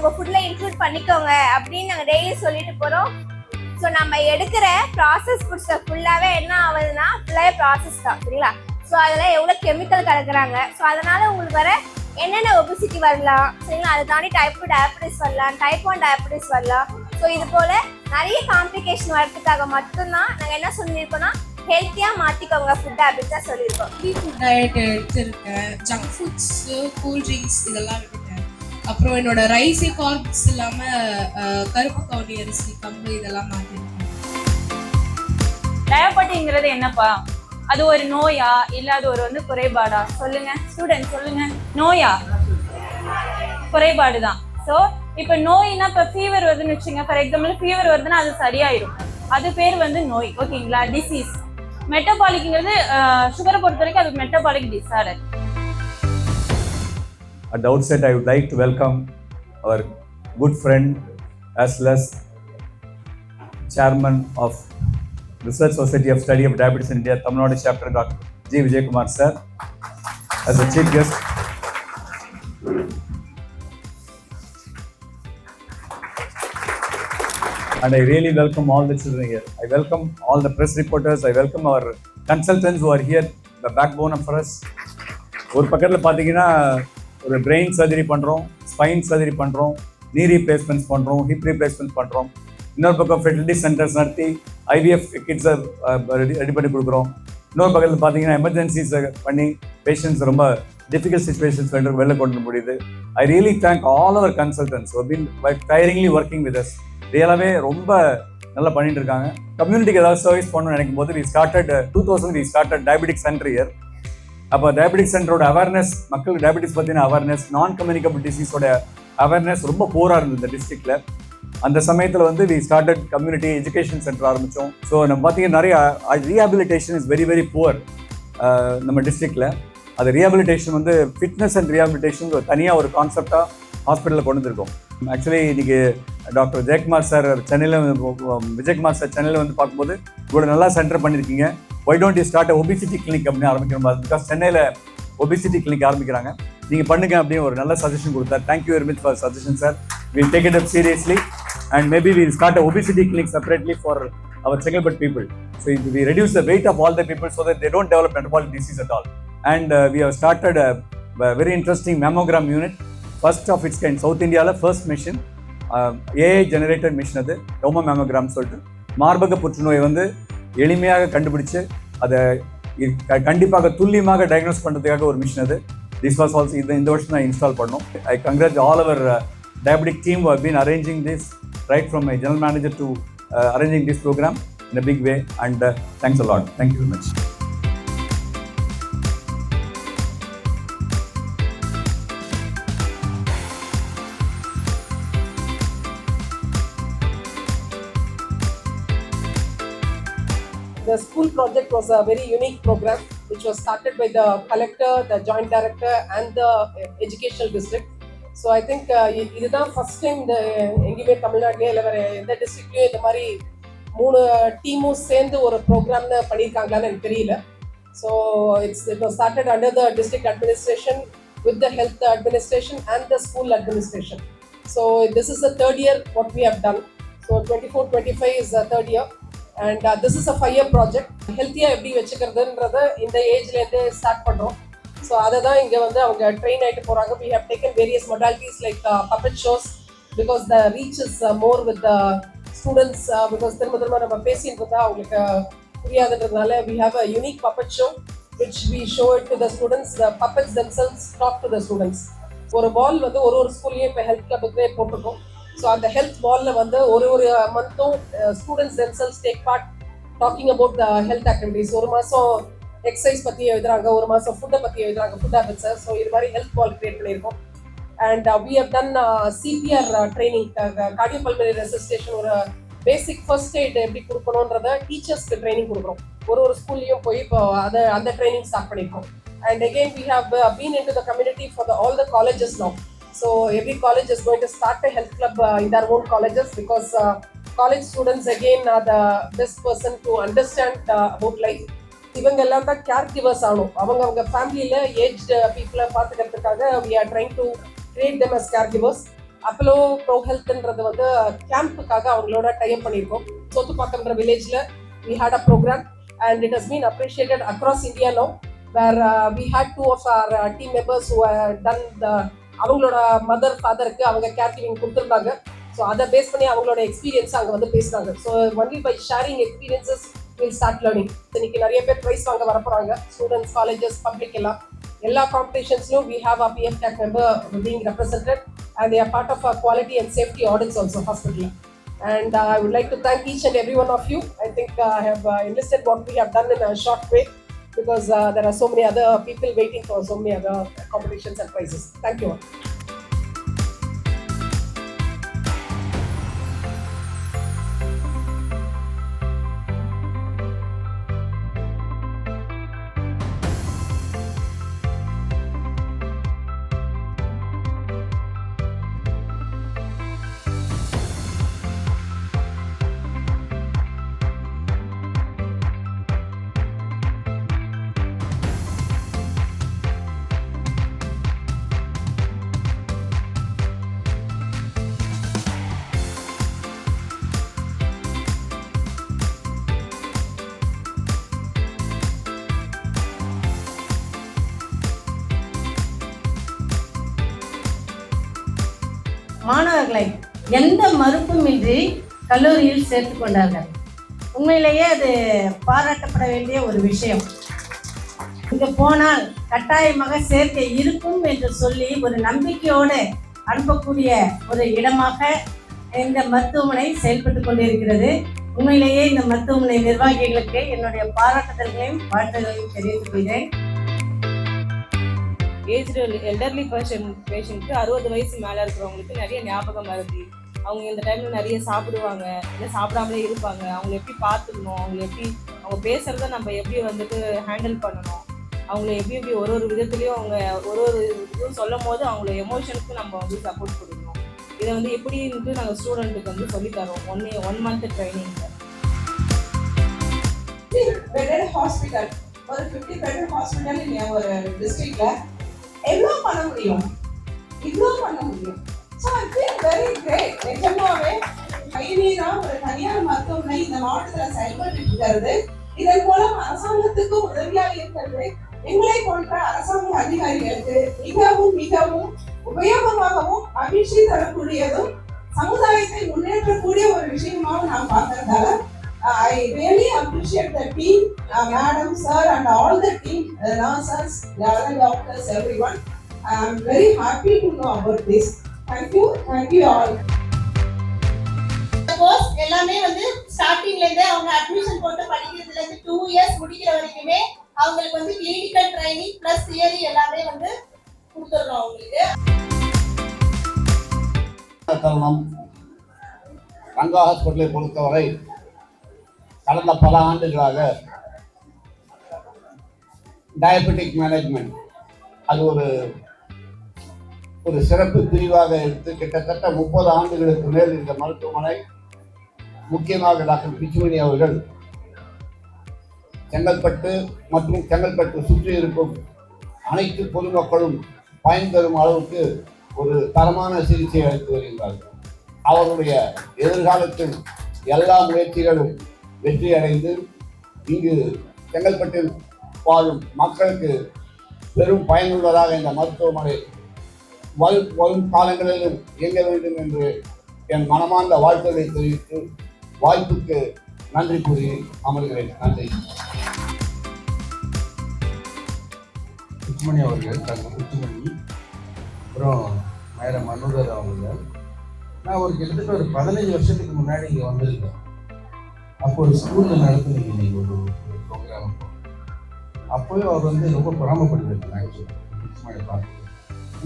உங்கள் ஃபுட்டில் இன்க்ளூட் பண்ணிக்கோங்க அப்படின்னு நாங்கள் டெய்லி சொல்லிட்டு போகிறோம். ஸோ நம்ம எடுக்கிற ப்ராசஸ் ஃபுட்ஸை ஃபுல்லாகவே என்ன ஆகுதுன்னா ஃபுல்லாகவே ப்ராசஸ் தான், சரிங்களா? ஸோ அதில் எவ்வளோ கெமிக்கல் கலக்குறாங்க. ஸோ அதனால் உங்களுக்கு வர என்னென்ன ஒபிசிட்டி வரலாம், சரிங்களா? அதை தாண்டி டைப் 2 டயபெட்டிஸ் வரலாம், டைப் 1 டயபெட்டிஸ் வரலாம். ஸோ இது போல் நிறைய காம்ப்ளிகேஷன் வரதுக்காக மட்டும்தான் நாங்கள் என்ன சொல்லியிருக்கோம்னா ஹெல்த்தியாக மாற்றிக்கோங்க ஃபுட் ஹேபிட்ஸ் தான் சொல்லியிருக்கோம். ஃபுட் டயட் எடுத்துருக்கேன், ஜங்க் ஃபுட்ஸு, கூல் ட்ரிங்க்ஸ் இதெல்லாம் விட்டுட்டேன். அப்புறம் என்னோட ரைஸே கார்ப்ஸ் இல்லாமல் கருப்பு கவுனி அரிசி, கம்பு இதெல்லாம் மாற்றிருக்கேன். டயபெட்டிங்கிறது என்னப்பா? அது ஒரு நோயா இல்லை அது ஒரு குறைபாடா? சொல்லுங்க ஸ்டூடெண்ட், சொல்லுங்க. நோயா? குறைபாடு தான். ஸோ இப்போ நோய்னா இப்போ ஃபீவர் வருதுன்னு வச்சுங்க, ஃபார் எக்ஸாம்பிள் ஃபீவர் வருதுன்னா அது சரியாயிடும், அது பேர் நோய், ஓகேங்களா? டிசீஸ். மெட்டபாலிக்ங்கிறது சுகரை பொறுத்த வரைக்கும் அது metabolic disorder. At the outset, I would like to welcome our good friend as well as chairman of Research Society of Study of Diabetes in India, Tamil Nadu chapter, Dr. G. Vijay Kumar sir, as a chief guest. And I really welcome all the children here. I welcome all the press reporters. I welcome our consultants who are here, the backbone of us. ஒரு பக்கத்தில் பார்த்தீங்கன்னா ஒரு brain surgery பண்ணுறோம், spine surgery பண்ணுறோம், நீ replacements பண்ணுறோம், hip replacements பண்ணுறோம். இன்னொரு பக்கம் ஃபெர்டிலிட்டி சென்டர்ஸ் நடத்தி ஐவிஎஃப் கிட்ஸை ரெடி பண்ணி கொடுக்குறோம். இன்னொரு பக்கத்தில் பார்த்தீங்கன்னா எமர்ஜென்சிஸ் பண்ணி பேஷண்ட்ஸ் ரொம்ப டிஃபிகல்ட் சுச்சுவேஷன்ஸ் வெளில கொண்டு முடியுது. I really thank all our consultants who been tiringly working with us. ரியலாகவே ரொம்ப நல்லா பண்ணிட்டு இருக்காங்க. கம்யூனிட்டிக்கு ஏதாவது சர்வீஸ் பண்ணணும்னு நினைக்கும் போது we started diabetic centre year. அப்போ டயபெட்டிக் சென்டரோட அவேர்னஸ், மக்களுக்கு டயபெட்டிஸ் பற்றின அவேர்னஸ், நான் கம்யூனிகபிள் டிசீஸோட அவேர்னஸ் ரொம்ப போராக இருந்தது இந்த டிஸ்ட்ரிக்டில். அந்த சமயத்தில் we started community education centre ஆரம்பித்தோம். ஸோ நம்ம பார்த்தீங்கன்னா நிறைய rehabilitation is very very poor நம்ம டிஸ்ட்ரிக்டில். அது ரீஹாபிலிட்டேஷன் ஃபிட்னஸ் அண்ட் ரீஹாபிலிட்டேஷன் தனியாக ஒரு கான்செப்டாக ஹாஸ்பிட்டலில் கொண்டு வந்திருக்கோம். ஆக்சுவலி இன்றைக்கி டாக்டர் ஜெயக்குமார் சார் சென்னையில், விஜயகுமார் சார் சென்னையில் பார்க்கும்போது இவ்வளோ நல்லா சென்டர் பண்ணியிருக்கீங்க, why don't you start obesity clinic அப்படின்னு ஆரம்பிக்கணும். பிகாஸ் சென்னையில் ஒபிசிட்டி கிளினிக் ஆரம்பிக்கிறாங்க, நீங்கள் பண்ணுங்க அப்படின்னு ஒரு நல்ல சஜஷன் கொடுத்தார். Thank you very much for suggestion sir. Will take it up seriously and maybe will start obesity clinic separately for our Chengalpattu people. So we reduce the weight of all the people so that they don't develop metabolic disease at all. And we have started a very interesting mammogram unit, first of its kind, South India first machine, AI generated machine. அது டோமோ mammogram சொல்லிட்டு மார்பக புற்றுநோயை எளிமையாக கண்டுபிடிச்சு அதை கண்டிப்பாக துல்லியமாக diagnose பண்ணுறதுக்காக ஒரு மிஷின் அது. திஸ் வாஸ் ஆல்சோ இந்த வருஷம் தான் இன்ஸ்டால் பண்ணோம். I congrat all our diabetic team who have been arranging this, right from my general manager to arranging this program in a big way, and thanks a lot. Thank you very much. The school project was a very unique program which was started by the collector, the joint director and the educational district. So I think இதுதான் first time இந்த எங்கேயுமே தமிழ்நாட்டிலே இல்லை வேறு எந்த டிஸ்ட்ரிக்ட்லேயும் இந்த மாதிரி 3 டீமும் சேர்ந்து ஒரு ப்ரோக்ராம்னு பண்ணியிருக்காங்களான்னு எனக்கு தெரியல. So it was started under the district administration with the health administration and the school administration. So this is the third year what we have done. So 24-25 is the third year. And this is a 5-year project. ஹெல்த்தியாக எப்படி வச்சுக்கிறதுன்றதை இந்த ஏஜ்லேருந்தே start பண்ணுறோம். So அதை தான் இங்கே அவங்க train ஆகிட்டு போகிறாங்க. We have taken various modalities like puppet shows because the reach is more with the students because திரும்ப நம்ம பேசிட்டு இருந்தால் அவங்களுக்கு புரியாதுன்றதுனால we have a unique puppet show which we show it to the students. The puppets themselves talk to the students. ஒரு பால் ஒரு ஸ்கூல்லையும் இப்போ health கிளப்புக்கு போட்டிருக்கோம். ஸோ அந்த ஹெல்த் பாலில் ஒரு மந்த்தும் students themselves take part talking about the health activities. ஒரு மாதம் எக்ஸசைஸ் பற்றி எழுதுறாங்க, ஒரு மாதம் ஃபுட்டை பற்றி எழுதுறாங்க, ஃபுட் ஹேபிட்ஸை. ஸோ இது மாதிரி ஹெல்த் பால் கிரியேட் பண்ணியிருக்கோம். And we have done CPR training, cardiopulmonary resuscitation, ஒரு பேசிக் ஃபர்ஸ்ட் எய்ட் எப்படி கொடுக்கணுன்றத டீச்சர்ஸ்க்கு ட்ரைனிங் கொடுக்குறோம். ஒரு ஸ்கூல்லையும் போய் இப்போ அந்த ட்ரைனிங் ஸ்டார்ட் பண்ணியிருக்கோம். And again we have been into the community for all the colleges now. So every college is going to start a health club in their own colleges because college students again are the best person to understand about life. இவங்க எல்லாம் தான் care givers ஆகணும். அவங்க ஃபேமிலியில் aged பீப்புளை பார்த்துக்கிறதுக்காக we are trying to create them as caregivers. Apollo pro ஹெல்த்ன்றது வந்து கேம்புக்காக அவங்களோட டைப் பண்ணியிருக்கோம். சோத்துப்பாக்கம்ன்ற வில்லேஜில் we had a program and it has been appreciated across India now, where we had 2 of our team members who had done the அவங்களோட mother ஃபாதருக்கு அவங்க care giving கொடுத்துருந்தாங்க. ஸோ அதை பேஸ் பண்ணி அவங்களோட எக்ஸ்பீரியன்ஸ் அங்கே வந்து பேசுகிறாங்க. So only by sharing experiences will start learning. இன்னைக்கு நிறைய பேர் ப்ரைஸ் வாங்க வரப்போகிறாங்க, ஸ்டூடெண்ட்ஸ், காலேஜஸ், பப்ளிக் எல்லா காம்படிஷன்ஸ்லையும் we have a PF CAC member being represented and they are part of our quality and safety audits also hospital. And I would like to thank each and every one of you. I think I have enlisted what we have done in a short way because there are so many other people waiting for so many other competitions and prizes. Thank you all. மாணவர்களை எந்த மறுப்புமின்றி கல்லூரியில் சேர்த்து கொண்டார்கள். உண்மையிலேயே அது பாராட்டப்பட வேண்டிய ஒரு விஷயம். இங்கே போனால் கட்டாயமாக சேர்க்கை இருக்கும் என்று சொல்லி ஒரு நம்பிக்கையோடு அனுப்பக்கூடிய ஒரு இடமாக இந்த மருத்துவமனை செயல்பட்டு கொண்டிருக்கிறது. உண்மையிலேயே இந்த மருத்துவமனை நிர்வாகிகளுக்கு என்னுடைய பாராட்டுதல்களையும் வாழ்த்துக்களையும் தெரிவித்துக் கொள்கிறேன். ஏஜ்டு எல்டர்லி பேஷண்ட்க்கு 60 வயசு மேலே இருக்கிறவங்களுக்கு நிறைய ஞாபகம் மறதி, அவங்க இந்த டைமில் நிறைய சாப்பிடுவாங்க, இல்லை சாப்பிடாமலே இருப்பாங்க. அவங்கள எப்படி பார்த்துக்கணும், அவங்க பேசுகிறத நம்ம எப்படி வந்துட்டு ஹேண்டில் பண்ணணும், அவங்கள எப்படி ஒரு விதத்துலேயும் அவங்க ஒரு இதுவும் சொல்லும் போது அவங்கள எமோஷனுக்கு நம்ம வந்து சப்போர்ட் கொடுக்கணும். இதை வந்து எப்படின்ட்டு நாங்கள் ஸ்டூடெண்ட்டுக்கு வந்து சொல்லித்தரோம். 1 month ட்ரைனிங்கில். பெட்டட் ஹாஸ்பிட்டல், ஒரு 50 பெட்டட் ஹாஸ்பிட்டல் இல்லையா ஒரு டிஸ்ட்ரிக்டில் எவ்வளோ பண்ண முடியும், இவ்வளோ பண்ண முடியும். So I feel very great. நிஜமாவே கைநீராக ஒரு தனியார் மருத்துவமனை இந்த மாவட்டத்தில் செயல்பட்டு இருக்கிறது. இதன் மூலம் அரசாங்கத்துக்கு உதவியாக இருக்கிறது. எங்களை போன்ற அரசாங்க அதிகாரிகளுக்கு மிகவும் மிகவும் உபயோகமாகவும் மகிழ்ச்சி தரக்கூடியதும் சமுதாயத்தை முன்னேற்றக்கூடிய ஒரு விஷயமாக நான் பார்க்கறதால I really appreciate the team, Madam, Sir, and all the team, nurses, the other doctors, everyone. I am very happy to know about this. Thank you all. Course எல்லாமே வந்து ஸ்டார்டிங்ல இருந்து அவங்க அட்மிஷன் போட்டு படிக்கிறதுல இருந்து 2 years முடிக்கிற வரைக்குமே அவங்களுக்கு வந்து கிளினிக்கல் ட்ரைனிங் பிளஸ் தியரி எல்லாமே வந்து கொடுத்துறோம் அவங்களுக்கு. தருணம் ரங்கா ஹாஸ்பிட்டலை பொறுத்தவரை கடந்த பல ஆண்டுகளாக டயபெட்டிக் மேனேஜ்மெண்ட் அது ஒரு சிறப்பு பிரிவாக எடுத்து கிட்டத்தட்ட 30 ஆண்டுகளுக்கு மேல் இந்த மருத்துவமனை, முக்கியமாக டாக்டர் பிச்சுமணி அவர்கள் செங்கல்பட்டு மற்றும் செங்கல்பட்டு சுற்றி இருக்கும் அனைத்து பொதுமக்களும் பயன்பெறும் அளவுக்கு ஒரு தரமான சிகிச்சை அளித்து வருகின்றார்கள். அவருடைய எதிர்காலத்தில் எல்லா முயற்சிகளும் வெற்றி அடைந்து இங்கு செங்கல்பட்டில் வாழும் மக்களுக்கு பெரும் பயனுள்ளதாக இந்த மருத்துவமனை வரும் காலங்களிலும் இயங்க வேண்டும் என்று என் மனமார்ந்த வாழ்த்துக்களை தெரிவித்து வாய்ப்புக்கு நன்றி கூறி அமர்கிறேன். நன்றி. பிச்சுமணி அவர்கள், டாக்டர் பிச்சுமணி, அப்புறம் மேடம் அனுராதா அவர்கள். நான் ஒரு கிட்டத்தட்ட ஒரு 15 வருஷத்துக்கு முன்னாடி இங்கே வந்திருக்கேன். அப்போ ஒரு ஸ்கூலில் நடத்துனீங்க நீங்கள் ஒரு ப்ரோக்ராம். அப்போவே அவர் வந்து ரொம்ப பொறாமப்பட்டுருக்கேன். ஆக்சுவலாக பிச்சுமணி பார்த்து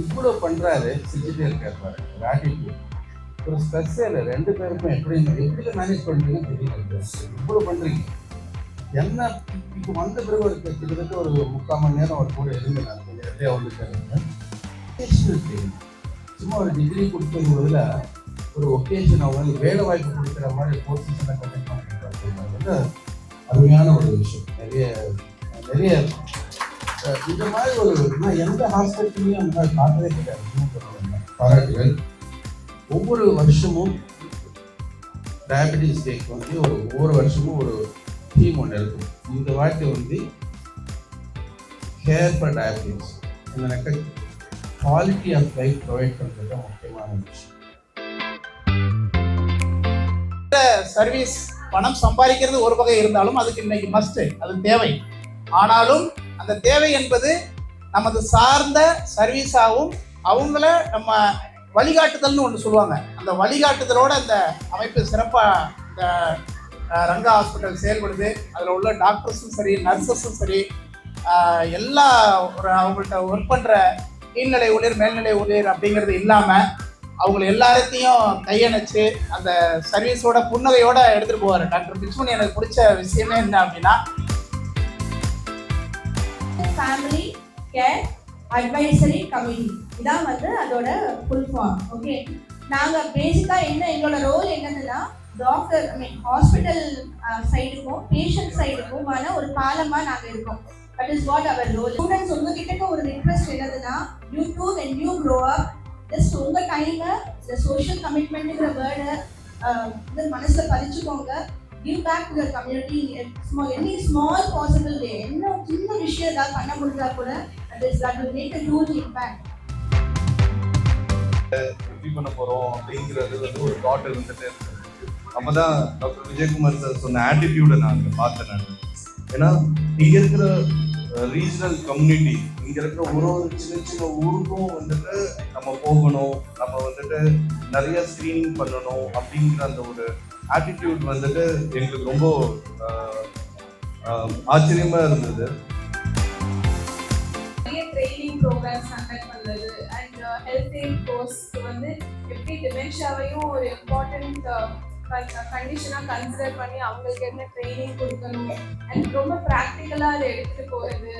இவ்வளோ பண்ணுறாரு, செஞ்சுட்டே இருக்கார் பாரு. ஒரு ஆட்டிடியூட், ஒரு ஸ்ட்ரெஸ்ஸே இல்லை. 2 பேருக்கும் எப்படி மேனேஜ் பண்ணுறீங்கன்னு தெரியல. இவ்வளோ பண்ணுறீங்க என்ன. இப்போ வந்த பிறகு ஒரு கிட்டத்தட்ட ஒரு 3/4 மணி நேரம் அவர் கூட இருந்து நான் கொஞ்சம் நிறையா வந்துட்டாருங்க. சும்மா ஒரு டிகிரி கொடுத்தது பதில் ஒரு ஒகேஷன் அவங்க வேலை வாய்ப்பு கொடுக்குற மாதிரி போர்ஷனை கண்டக்ட் பண்ணுறாங்க. அருமையான ஒரு விஷயம். நிறைய இந்த மாதிரி ஒரு நான் எந்த ஹாஸ்பிட்டல்லையும் அந்த மாதிரி பார்த்ததே கிடையாது. பாராட்டுகள். ஒவ்வொரு வருஷமும் டயபெட்டிஸ் டேக்கு வந்து ஒவ்வொரு வருஷமும் ஒரு தீம் ஒன்று இருக்கும். இந்த வாட்டி வந்து கேர் ஃபார் டயபெட்டிஸ் என்னன்னாக்கா குவாலிட்டி ஆஃப் லைஃப் ப்ரொவைட் பண்ணுறது தான் முக்கியமான விஷயம். சர்வீஸ் பணம் சம்பாதிக்கிறது ஒரு வகை இருந்தாலும் அதுக்கு இன்னைக்கு மஸ்ட், அது தேவை. ஆனாலும் அந்த தேவை என்பது நமது சார்ந்த சர்வீஸாகவும் அவங்கள நம்ம வழிகாட்டுதல்னு ஒன்று சொல்லுவாங்க. அந்த வழிகாட்டுதலோட அந்த அமைப்பு சிறப்பாக இந்த ரங்கா ஹாஸ்பிட்டல் செயல்படுது. அதில் உள்ள டாக்டர்ஸும் சரி, நர்சஸும் சரி, எல்லா அவங்கள்ட்ட ஒர்க் பண்ணுற கீழ்நிலை ஊழியர், மேல்நிலை ஊழியர் அப்படிங்கிறது இல்லாமல் அவங்கள எல்லாத்தையும் கையணைச்சு அந்த சர்வீஸோட புன்னகையோட எடுத்துகிட்டு போவார் டாக்டர் பிச்சுமணி. எனக்கு பிடிச்ச விஷயமே என்ன அப்படின்னா, ஃபேமிலி கேர் அட்வைசரி கமிட்டி, இதான் வந்து அதோட ஃபுல் ஃபார்ம். ஓகே, நாங்கள் பேசிக்காக எங்களோட ரோல் என்னதுன்னா, டாக்டர் ஹாஸ்பிட்டல் சைடுக்கும் பேஷண்ட் சைடுக்குமான ஒரு பாலமாக நாங்கள் இருக்கோம். That is what our role. Students உங்ககிட்ட ஒரு ரிக்வெஸ்ட் என்னதுன்னா, you too when you grow up, just உங்கள் டைமை இந்த சோஷியல் கமிட்மெண்ட்டுங்கிற வேர்டை இது மனசில் பதிச்சுக்கோங்க. Give back to your community any small possible way. என்ன சின்ன விஷயம் ஏதாவது பண்ண முடிஞ்சா கூட that will make a huge impact. எப்படி பண்ண போகிறோம் அப்படிங்கிறது வந்து ஒரு தாட் இருந்துகிட்டே இருக்கு. அப்போ தான் டாக்டர் விஜயகுமார் சார் சொன்ன ஆட்டிடியூடை நான் பார்த்தேன். நான் ஏன்னா இங்கே இருக்கிற ரீஜனல் கம்யூனிட்டி, இங்கே இருக்கிற ஒரு சின்ன சின்ன ஊருக்கும் வந்துட்டு நம்ம போகணும், நம்ம வந்துட்டு நிறைய ஸ்க்ரீனிங் பண்ணணும் அப்படிங்கிற அந்த ஒரு ஆட்டிடியூட் வந்துட்டு எங்களுக்கு ரொம்ப ஆச்சரியமாக இருந்தது. நிறைய ட்ரைனிங் ப்ரோக்ராம்ஸ் கண்டக்ட் பண்ணுறது அண்ட் ஹெல்த் எய்ட் கோர்ஸ்க்கு வந்து எப்படி டிமென்ஷியாவையும் ஒரு இம்பார்ட்டண்ட் கண்டிஷனாக கன்சிடர் பண்ணி அவங்களுக்கு என்ன ட்ரைனிங் கொடுக்கணும் அண்ட் ரொம்ப ப்ராக்டிக்கலாக அதை எடுத்துகிட்டு போகிறது.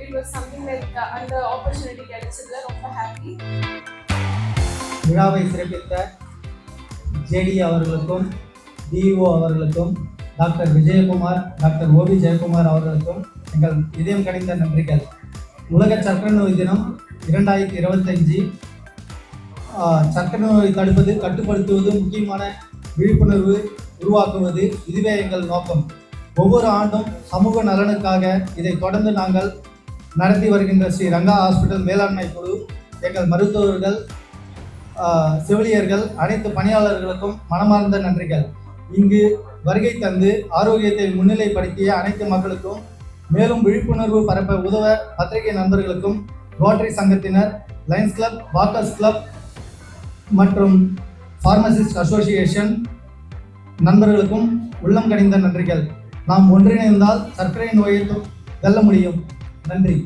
இட் வாஸ் சம்திங் லைக் அந்த ஆப்பர்ச்சுனிட்டி கிடைச்சதுல ரொம்ப ஹாப்பி. விழாவை சிறப்பித்த ஜேடி அவர்களுக்கும், டிஓ அவர்களுக்கும், doctor Vijayakumar, doctor OP Jayakumar அவர்களுக்கும் எங்கள் இதயம் கனிந்த நன்றிகள். உலக சர்க்கரை நோய் தினம் 2025 சர்க்கரை நோய் தடுப்பது, கட்டுப்படுத்துவது, முக்கியமான விழிப்புணர்வு உருவாக்குவது, இதுவே எங்கள் நோக்கம். ஒவ்வொரு ஆண்டும் சமூக நலனுக்காக இதை தொடர்ந்து நாங்கள் நடத்தி வருகின்ற ஸ்ரீ ரங்கா ஹாஸ்பிட்டல் மேலாண்மை குழு, எங்கள் மருத்துவர்கள், செவிலியர்கள், அனைத்து பணியாளர்களுக்கும் மனமார்ந்த நன்றிகள். இங்கு வருகை தந்து ஆரோக்கியத்தை முன்னிலைப்படுத்திய அனைத்து மக்களுக்கும், மேலும் விழிப்புணர்வு பரப்ப உதவ பத்திரிகை நண்பர்களுக்கும், ரோட்டரி சங்கத்தினர், லயன்ஸ் கிளப், வாக்கர்ஸ் கிளப் மற்றும் ஃபார்மசிஸ்ட் அசோசியேஷன் நண்பர்களுக்கும் உள்ளம் கனிந்த நன்றிகள். நாம் ஒன்றிணைந்தால் சர்க்கரை நோயை வெல்ல முடியும். நன்றி.